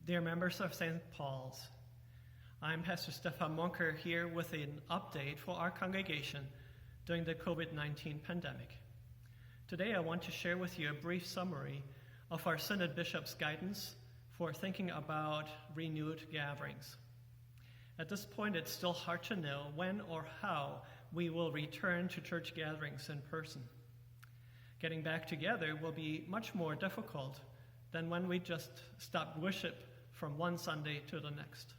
Dear members of St. Paul's, I'm Pastor Stefan Monker here with an update for our congregation during the COVID-19 pandemic. Today I want to share with you a brief summary of our Synod Bishop's guidance for thinking about renewed gatherings. At this point, it's still hard to know when or how we will return to church gatherings in person. Getting back together will be much more difficult than when we just stopped worship from one Sunday to the next.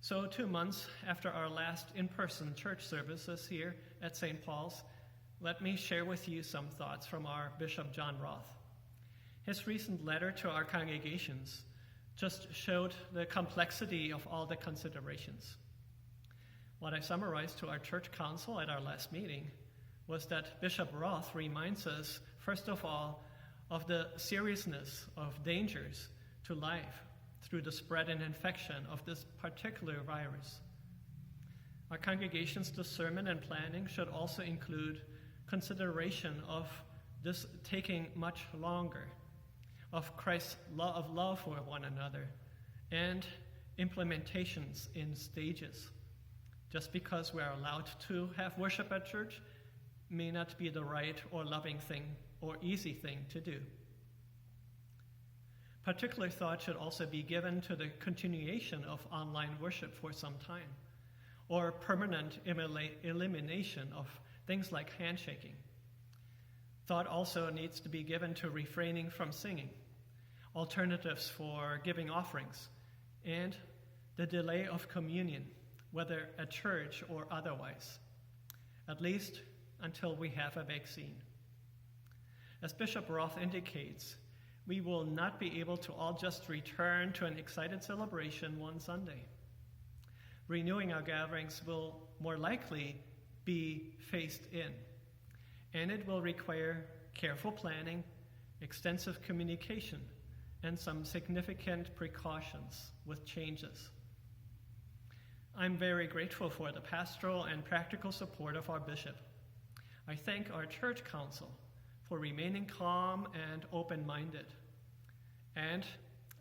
So 2 months after our last in-person church services here at St. Paul's, let me share with you some thoughts from our Bishop John Roth. His recent letter to our congregations just showed the complexity of all the considerations. What I summarized to our church council at our last meeting was that Bishop Roth reminds us, first of all, of the seriousness of dangers to life through the spread and infection of this particular virus. Our congregation's discernment and planning should also include consideration of this taking much longer, of Christ's love for one another, and implementations in stages. Just because we are allowed to have worship at church may not be the right or loving thing or easy thing to do. Particular thought should also be given to the continuation of online worship for some time, or permanent elimination of things like handshaking. Thought also needs to be given to refraining from singing, alternatives for giving offerings, and the delay of communion, whether at church or otherwise, at least until we have a vaccine. As Bishop Roth indicates, we will not be able to all just return to an excited celebration one Sunday. Renewing our gatherings will more likely be phased in, and it will require careful planning, extensive communication, and some significant precautions with changes. I'm very grateful for the pastoral and practical support of our bishop. I thank our church council for remaining calm and open-minded. And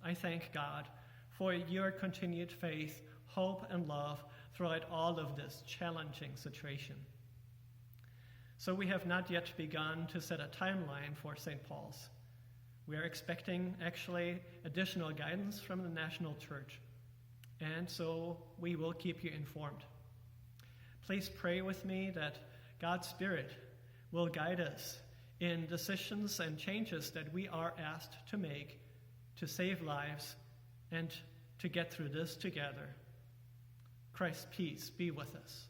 I thank God for your continued faith, hope, and love throughout all of this challenging situation. So we have not yet begun to set a timeline for St. Paul's. We are expecting actually additional guidance from the national church, and so we will keep you informed. Please pray with me that God's Spirit will guide us in decisions and changes that we are asked to make to save lives and to get through this together. Christ's peace be with us.